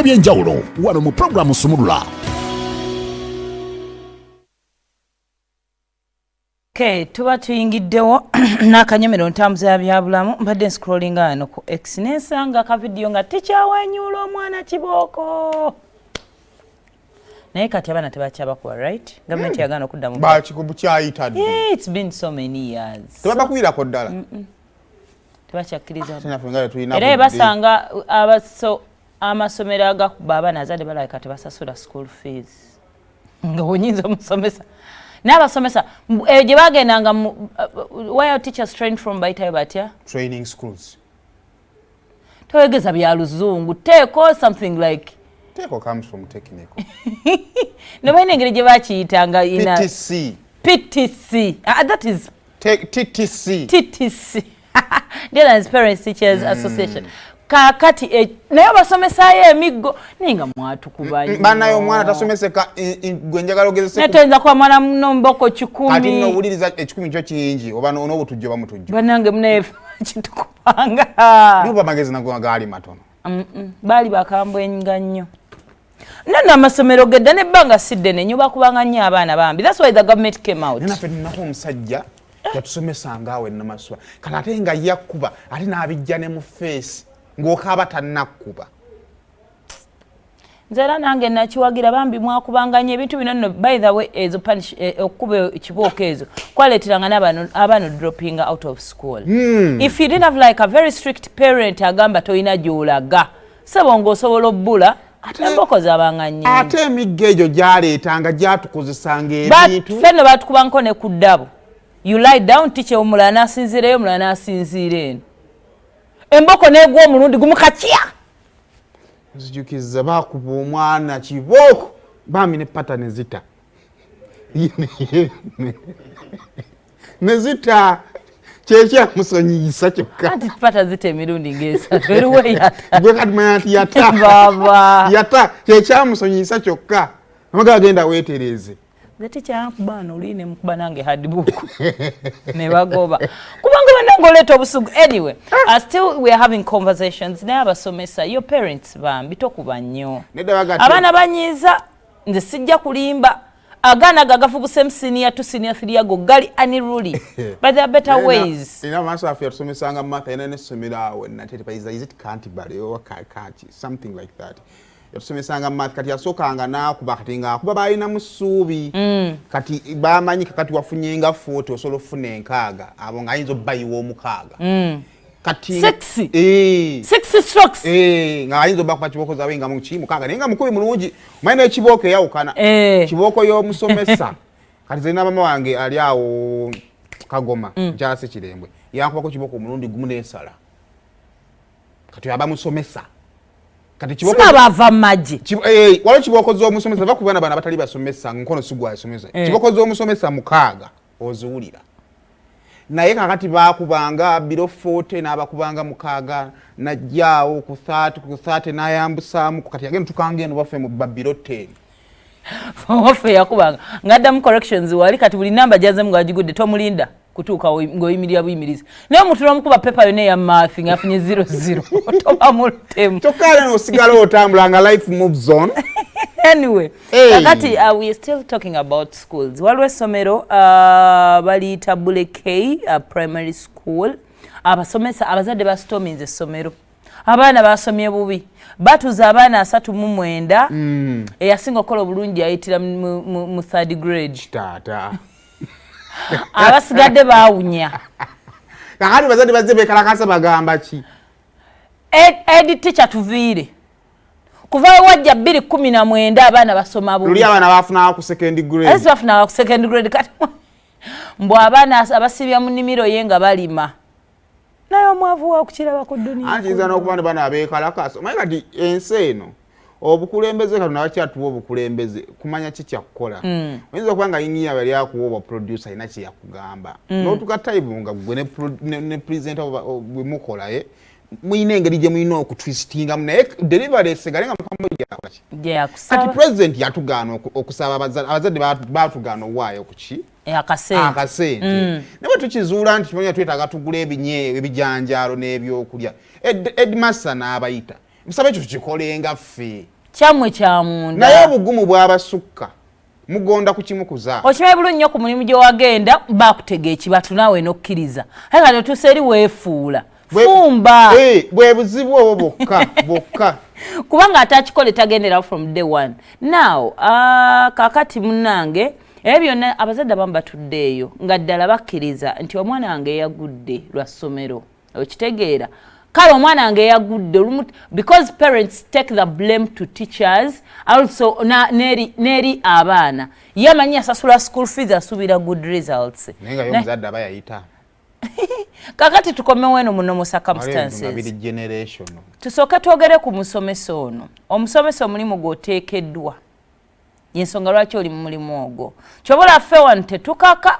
Ebyenjawulo wano mu programu Sumulula. Okay, tuba tuyingiddewo n'akanyomero ntambuza ya byabulamu mbadde scrolling ano ku X nesanga ka video nga tikyawenyuula omwana kibooko. Naye kati abaana tebakyabakuwa, right? Government yagaana okudda mu bakikubukyayitadde. It's been so many years. Tebabakuwirako ddala. Tebakyakkiriza. Era ebasanga amasomero agakuba abaana azadde balabika tebasasula school fees. Nga wonyinza omusomesa. N'abasomesa gye bagendanga where teachers trained from bayitayo batya? Training schools. Toyegeza bya luzungu. Teko something like Teko comes from technical. No bayina engeri gye bakiyitanga ina PTC. PTC. That is TTC. TTC. Dear Parents Teachers Association. Kakati naye basomesaayo emiggo ninga mwatukubanyi. Banayo omwana tasomeseka gwe njagala ogezese. Netenza kwa mwana mboko 10. Kati no wuliriza 10 kyo kiyingi oba n'obutujjo bamutujjo. Banange mnefu kitukubanga. Niba magezi nago gali matono. Bali bakambwenga nnyo. Nana amasomero gedda nebbanga sidde ne nyoba kubanga nnyo abaana bambi. That's why the government came out. Nina fedde nako omusajja yatusomesa ngaawe namaswa. Kala ate nga yakkuba ate n'abijja ne mu face. Ng'okaaba tannakuba. Nzera nange nakiwagira bambi mwakubanganya ebintu bino nno by the way ezo punish okuba ekibooko ezo kwaleeteranga n'abaana dropping out of school. If you didn't have like a very strict parent agamba toyina gy'olaga sebo ng'osobola obbula emboko zabanga nnyingi. Ate emigga egyo gyaleetanga gyatukozesanga ebintu. Fenno batukubangako ne ku ddabo. You lie down teacher omulala n'asinziireyo omulala n'asinziira eno. Emboko negwa omulundi gumu kakya. Nzijukiza bakuba omwana kibooko bambi ne pattern zita. Nezita kyekya musonyiyisa kyokka. Anti pattern zita emirundi ngesa. Eriwe yata. Gwe kati manti yata. Baba. Yata kyekya musonyiyisa kyokka. Amaga agenda weetereze. Zati kyakubana uline mukuba nange hardbook. Ne bagoba. Kubanga banangoleta obusugu. Anyway, still we are having conversations. Naye abasomesa your parents bambi tokuba nnyo. Abaana banyiiza nze sijja kulimba. Agaana gagafubuse senior to senior 3 ago gali unruly. But there are better ways. Ina maso afi yatusomesanga matha ina n'essomero awo natete payiza is it Canterbury or Kakati something like that. Yatusomesanga math kati yasookanga n'akuba kati ng'akuba balina mu ssuubi. Kati bamanyi kati wafunyenga 40 osobola ofuna enkaaga abo ng'ayinza obbayiwa omukaaga. Kati 6 strokes. Ng'ayinza obba kibooko zaawe nga mukaaga naye nga mukubi mulungi omanye n'ekibooko eyawukana. Kibooko y'omusomesa kati zirina mama wange ali awo Kagoma nkyase Kirembwe yankubako kibooko omulundi gumu n'ensala kati aba musomesa. Sima bava maji. Walo kibooko z'omusomesa bakuba n'abaana batali basomesa nkono sigwa yasomesa. Kibooko z'omusomesa mukaaga oziwulira. Naye kakati baakubanga biro 40 n'abakubanga mukaaga najjaawo ku 30 n'ayambusaamu kati yagenda tukanga eno baffe mu biro 10. Waffe yakubanga ngaddamu corrections wali kati buli namba gyazemu ng'agigudde tomulinda kutuuka ng'oyimirira buyimiriza. Naye omuntu n'omukuba pepa yonna eya math ng'afunye 0-0 toba mulutemu. Tokkaala n'osigala otambula nga life moves on. Anyway, kakati we are still talking about schools. Waliwo essomero baliyita Bule K primary school. Abasomesa abazadde basitominze essomero. Abaana basomye bubi. Batuza abaana 39 eyasinga okukola obulungi ayitira mu 3rd grade. Tata. Abasigadde baawunya. Kakati bazadde bazze bekalakasa bagamba ki? Edi teacher tuviire. Kuva wajja 2019 abaana basoma bubi. Luli abaana bafuna ku 2nd grade. Esi bafuna ku 2nd grade kati. Mbw abaana abasibya mu nnimiro ye nga balima. Naye omwavu wa kukiraba ku dunia. Anjiza n'okuba ne bana abeekalakasa. Omanyi kati ensi eno obukulembeze kati nabakyatuwa obukulembeze kumanya ki kukola. Oyinza okuba nga yinyiya bali akuwa oba producer ayina kye yakugamba. N'otuka time nga gwe ne presenter bwe mukola muyina engeri gye muyina okutwistinga naye delivery esigale nga mukambo gyakola. Kati president yatugaana okusaba abazadde baatugaana owaayo ku ki? Akasente. Naye tukizuula nti tumanya twetaaga tugula ebijanjaalo n'ebyokulya. Headmaster n'abayita musabe ekyo tukikolenga ffe kyamwe kyamunda naye obugumu bw'abasukka mugonda ku kimu kuza okimanyi bulungi nnyo ku mulimu gye wagenda baakutega ekibatu naawe n'okkiriza aye kati otuusa eri weefuula fumba bwe buzibu obwo bwokka kubanga ate akikole tagendera from day one now kakati munnange ebyo byonna abazadde abamu batuddeeyo nga ddala bakkiriza nti omwana wange yagudde lwa ssomero okitegeera kale omwana wange yagudde because parents take the blame to teachers also neri abaana ye amanyi asasula school fees asuubira good results naye nga y'omuzadde aba yayita kakati tukomewo eno muno mu circumstances tusooke twogere ku musomesa ono omusomesa omulimu gw'oteekeddwa yensonga lwaki oli mu mulimu ogwo kyobola ffe wano tetukaka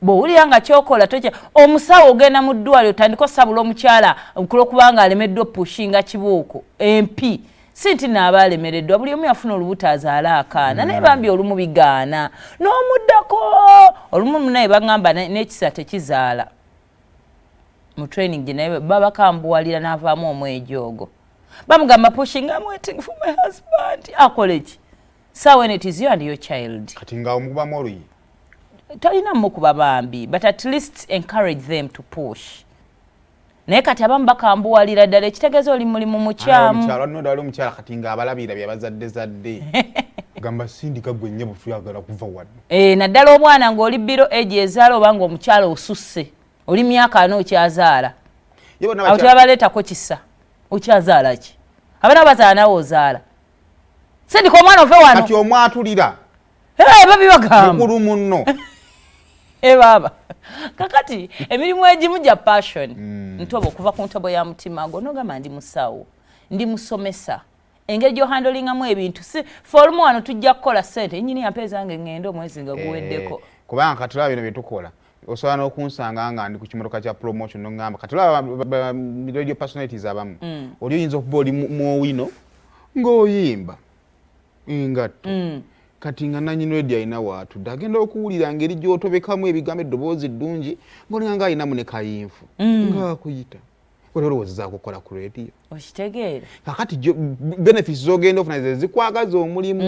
bw'owulira nga kyokola tokya omusawo ogenda mu ddwaliro otandika osabula omukyala kulwokubanga alemeddwa pushinga kibuuko MP si nti naaba alemereddwa buli omu yafuna olubuto azaala akaana naye bambi olumu bigaana n'omuddako olumu munaye bagamba n'ekisa tekizaala mu training gye naye babakambuwalira n'avaamu omwejo ogwo bamugamba pushing I'm waiting for my husband akole ki so when it is you and your child kati nga omukubamu oluyi talina mukuba bambi but at least encourage them to push naye kati abamu bakambuwalira ddala ekitegeeza oli mulimu mukyamu omukyala kati nga abalabira byabazadde gamba sindika gwe nnyo bufuyagala kuva wano naddala omwana ng'oli biro egi ezaala oba nga omukyala osusse oli myaka ana okyazaala awo tebabaleetako kisa okyazaala ki abaana bazaala nawe ozaala sindika omwana ove wano kati omwatulira babibagamba mukulu munno baba kakati emirimu egimu gya passion ntobo okuva ku ntobo ya mutima gwo nogamba ndi musawo ndi musomesa engeri gy'ohandolingamu ebintu si fe olumu wano tujja kukola ssente nyini yampeeza nga ngende omwezi nga guweddeko kubanga kati olaba bino bye tukola osobola n'okunsanga nga ndi ku kimotoka kya promotion n'ogamba kati olaba radio personalities abamu oli oyinza okuba oli mu owino ng'oyimba engatto kati nga nanyini radio alina waatudde agenda okuwulira ngeri gy'otobekamu ebigambo eddoboozi ddungi ng'olinga alinamu ne kayinfu ng'akuyita olowooza kukola ku radio okitegeera kakati benefits z'ogenda ofuna ze zikwagaza omulimu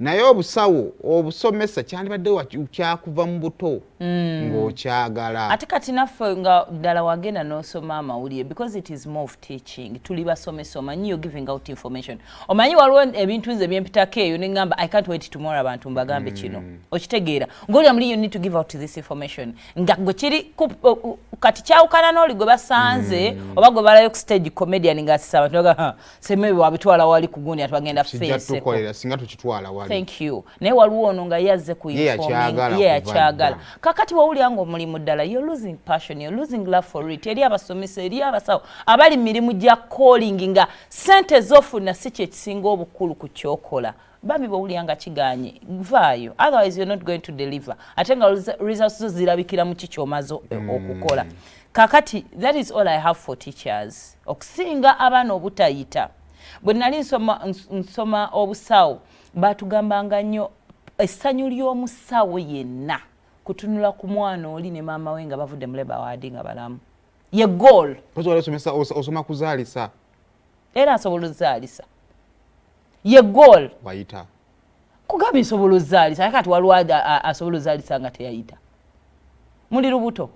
naye obusawo obusomesa kyandibaddewo kyakuva mu buto ng'okyagala ate kati naffe nga ddala wagenda n'osoma amawulire because it is more of teaching tuli basomesa omanyi you're giving out information omanyi waliwo ebintu nze byempitako eyo neŋŋamba I can't wait tomorrow abantu mbagambe kino okitegeera ng'olya muli you need to give out this information nga gwe kiri kati kyawukana n'oli gwe basanze oba gwe balayo ku stage comedian nga asisa abantu nga semebe wabitwala wali ku gundi atwagenda face singa tukitwala wali thank you naye waliwo ono nga yazze ku informing ye akyagala kakati wawulira nga omulimu ddala you're losing passion you're losing love for it eri abasomesa eri abasawo abali mirimu gya calling nga sente zofuna si kye kisinga obukulu ku kyokola bambi bawulira nga kiganye vaayo otherwise you're not going to deliver ate nga results zo zirabikira mu kikyomaze okukola kakati that is all I have for teachers okusinga abaana obutayita bwe nali nsoma obusawo batugambanga nnyo essanyu ly'omusawo yenna kutunula ku mwana oli ne maama we nga bavudde mu Labour Ward nga balamu ye goal osoma kuzaalisa era asobola ozaalisa ye goal wayita kugamba nsobola ozaalisa naye kati waliwo asobola ozaalisa nga teyayita muli lubuto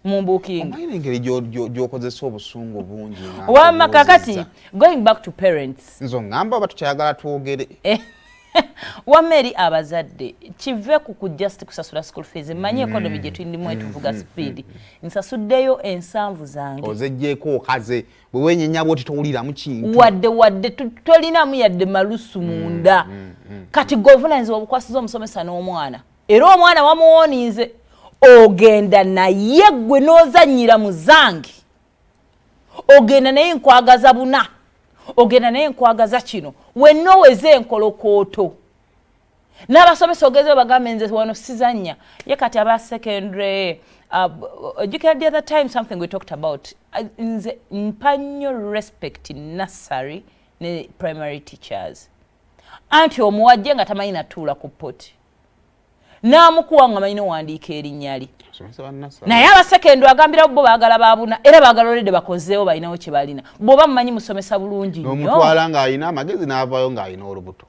mumbukinga omanyi engeri gy'okozesa obusungu bungi wamma kakati going back to parents nzo ngamba oba tukyayagala twogere wamma eri abazadde kive ku just kusasula school fees mmanyi economy gye tulimu etuvuga speed nsasuddeyo ensanvu zange ozeggyeko okaze bwe wenyenya bwoti towuliramu kintu wadde tolinamu yadde malusu munda kati governance obukwasiza omusomesa n'omwana era omwana wamuwonize ogenda naye gwe n'ozannyira mu zange ogenda naye nkwagaza buna ogenda naye nkwagaza kino wenna oweze enkolokooto n'abasomesa ogeze bagambe nze wano sizannya ye kati aba secondary the other time something we talked about nze mpa nnyo respect nursery ne primary teachers anti omuwajje nga tamanyi natuula ku poti n'amukuwa nga manyi n'owandiika erinnya lye naye abasekendo agambira bo baagala baabuna era baagala olede bakozeewo balinawo kye balina bw'oba mumanyi musomesa bulungi nnyo n'omutwala ng'alina amagezi n'avaayo ng'alina olubuto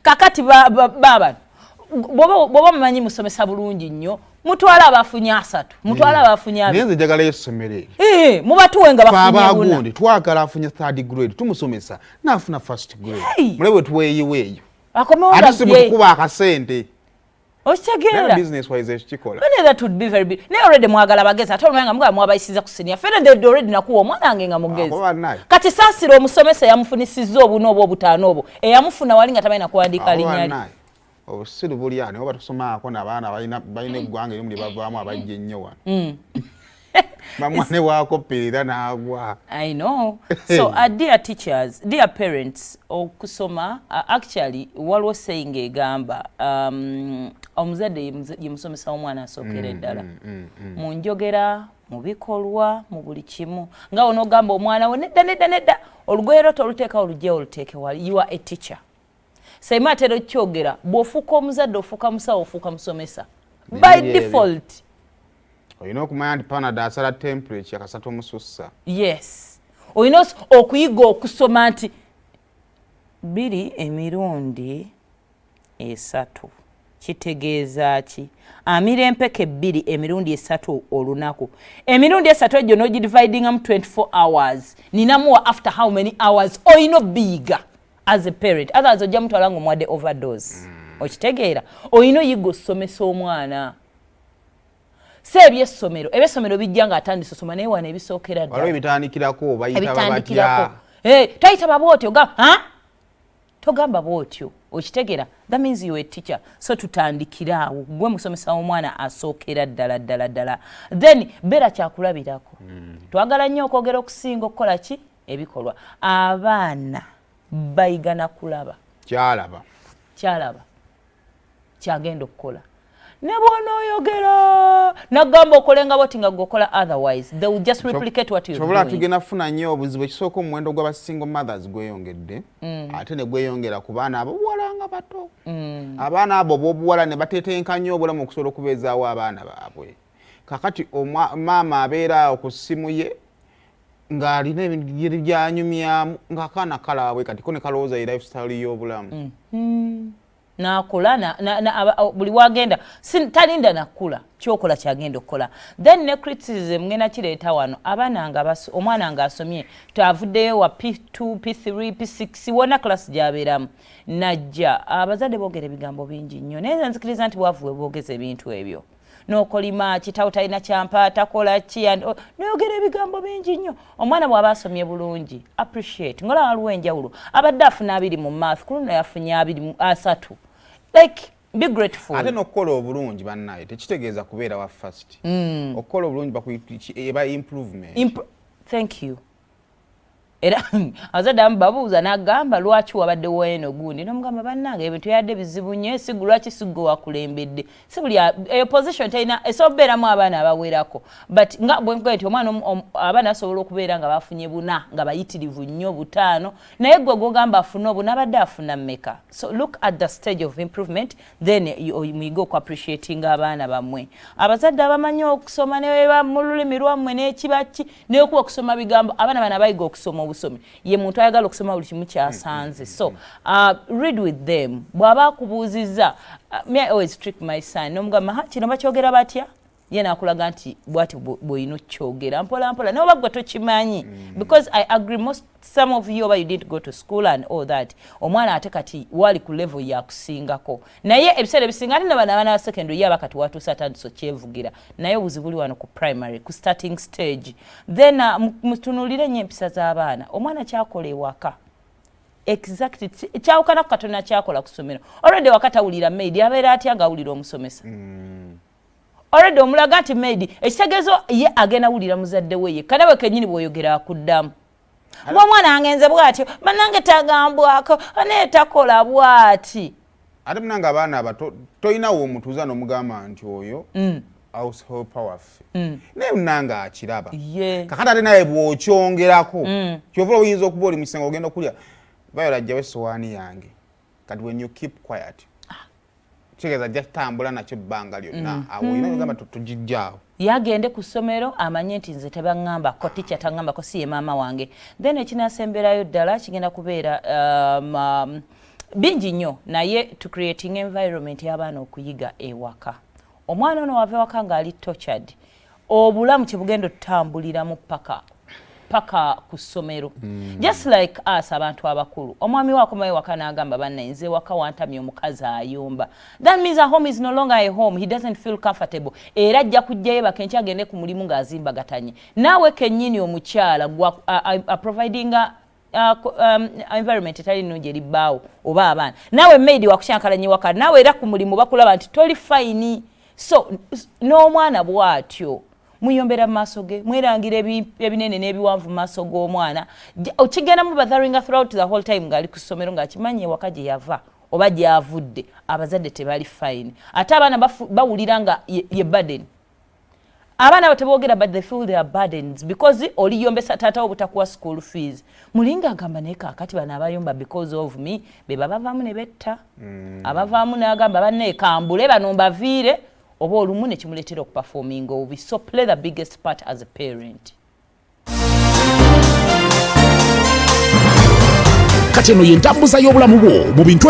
kakati baabano bw'oba mumanyi musomesa bulungi nnyo mutwala abafunye 3 mutwala abafunye 2 nze njagala essomero mubatuwe nga bafunye abagundi twagala afunye 3rd grade tumusomesa n'afuna 1st grade mulebwe tuweeyiweeyo ate simutukuba akasente okitegeera business wise ekikola that would be very big naye already mwagala bagezi ate olumanga mugala mwabayisiza ku senior fere they already nakuwa omwana wange nga mugezi kati saasira omusomesa yamufunisizza obuno obwo obutaano obwo eyamufuna wali nga tamanyi nakuwandiika linnya lye obusiru buli ani oba tusomaako n'abaana balina eggwanga erimu lye bavaamu abajja ennyo wano bamwane waakopperera n'agwa. I know. So dear teachers, dear parents, okusoma actually waliwo saying egamba omuzadde ye musomesa w'omwana asookera eddala mu njogera mu bikolwa mu buli kimu nga onogamba omwana we nedda olugoye lwo toluteeka olugye oluteeke wali you are a teacher. Sayima atera okyogera bw'ofuuka omuzadde ofuuka musawo ofuuka musomesa by default. Oyina okumanya nti Panada asala temperature akasatu omusussa. Yes. Oyina okuyiga okusoma nti 2 emirundi 3 kitegeeza ki? Amira empeke 2 emirundi 3 olunaku. Emirundi 3 egyo n'ogidividingamu 24 hours. Ninamuwa after how many hours? Oyina biga as a parent. Otherwise ojja mutwala ng'omwadde overdose. Okitegeera? Oyina oyiga osomesa omwana. Ebyessomero ebyessomero bijja nga atandise osoma naye wano ebisookera ddala waliwo ebitandikirako bayitaba batya toyitaba bwotyo togamba bwotyo okitegeera that means you a teacher so tutandikira awo gwe musomesa w'omwana asookera ddala then beera kyakulabirako twagala nnyo okwogera okusinga okukola ki ebikolwa abaana bayigana kulaba kyalaba kyagenda okukola ne bw'onooyogera nagamba okolenga boti nga gwokola otherwise they will just replicate what you're doing. Tugenda funa nnyo obuzibu ekisooka omuwendo gw'abasingle mothers gweyongedde ate ne gweyongera ku baana abobuwala nga bato abaana abo b'obuwala ne batetenkanya nnyo obulamu okusobola okubeezaawo abaana baabwe kakati maama abeera awo ku ssimu ye ng'alina ebintu byanyumyamu ng'akaana kalaabwe kati ko ne kalowooza ye lifestyle y'obulamu nakola buli wagenda talinda nakula kyokola kyagenda okukola then ne criticism ngena kireeta wano omwana nga asomye twavuddeyo wa P2 P3 P6 wona class gy'abeeramu najja abazadde boogera ebigambo bingi nnyo naye nzikiriza nti bwavuwe boogeza ebintu ebyo n'okolima kitawo talina kyampa takola ki noyogera ebigambo bingi nnyo omwana bw'aba asomye bulungi appreciate ngola waliwo enjawulo abadde afuna 2 mu math ku luno yafunye 3 like be grateful. Ate n'okukola obulungi bannaye tekitegeeza kubeera wa first. Okukola obulungi bakuyita improvement. Thank you. Era azadde amubabuuza n'agamba lwaki wabaddewo eno gundi n'omugamba bannange ebintu yadde bizibu nnyo esigu lwaki sigwe wakulembedde si buli eyo position terina esobola okubeeramu abaana abawerako but nga bwe nti omwana abaana basobola okubeera nga bafunye 4 nga bayitirivu nnyo 5 naye gwe gwogamba afuna obuna abadde afuna mmeka. So look at the stage of improvement then muyiga oku-appreciating abaana bammwe abazadde abamanyi okusoma ne mu lulimi lwammwe n'ekibaki n'okuba okusoma bigambo abaana bana bayiga okusoma obusomi ye muntu ayagala okusoma buli kimu kyasanze so read with them bw'aba akubuuzizza me I always trick my son n'omugamba kino bakyogera batya ye nakulaga nti bwati bw'olina okyogera mpola naye oba gwe tokimanyi because I agree some of you you didn't go to school and all that omwana ate kati wali ku level yakusingako naye ebiseera ebisinga ate n'abaana ba secondary yaba kati watuusa atandise kyevugira naye obuzibu buli wano ku primary ku starting stage then mutunulire nnyo empisa z'abaana omwana kyakola ewaka exactly kyawukana ku Katonda kyakola ku ssomero already wakati awulira maid abeera atya ng'awulira omusomesa already omulaga nti maid ekitegeezo ye agenda awulira muzadde we ye kanawe kennyini bw'oyogera akuddamu omwana angenze bw'atyo bannange tagambwako naye takola bw'ati ate munange abaana abato toyinawo omutuuza n'omugamba nti oyo household powerful naye munange akiraba kakati ate naye bw'okyongerako kyova oyinza okuba oli mu kisenge ogenda okulya Viola ajjawo essowaani yange kati when you keep quiet kigeza jatambula nakyo bbanga lyonna awo ina ngamba tujijjaawo yagende ku ssomero amanye nti nze tebangamba ko ticha tangamba ko siye maama wange then ekinasemberayo ddala kigenda kubeera bingi nnyo naye to creating environment y'abaana okuyiga ewaka omwana ono wava ewaka ng'ali tortured obulamu kyebugenda otutambuliramu paka ku ssomero just like us abantu abakulu omwami wakomayo waka n'agamba banne nze waka wantamye omukazi ayomba that means a home is no longer a home he doesn't feel comfortable era ajja kujjayo bakenshi agende ku mulimu ng'azimbagatanye naawe kennyini omukyala providing environment etali nnungi eribbaawo oba abaana naawe maidi wakushankalanye waka naawe era ku mulimu bakulaba nti toli fayini so n'omwana bw'atyo muyombera mu maaso ge mwerangira ebinene n'ebiwanvu mu maaso g'omwana okigenda mu bothering throughout the whole time ng'ali ku ssomero ng'akimanyi ewaka gye yava oba gy'avudde abazadde tebali fine ate abaana bawulira nga ye burden abaana abo teboogera but they feel their burdens because oliyombesa taata obutakuwa school fees mulinga agamba naye kaakati bano abayomba because of me be babavaamu ne betta abavaamu n'agamba banne kambule bano mbaviire oba olumu ne kimuleetera okuperforming obubi so play the biggest part as a parent. Kati eno y'entambuza y'obulamu bwo mu bintu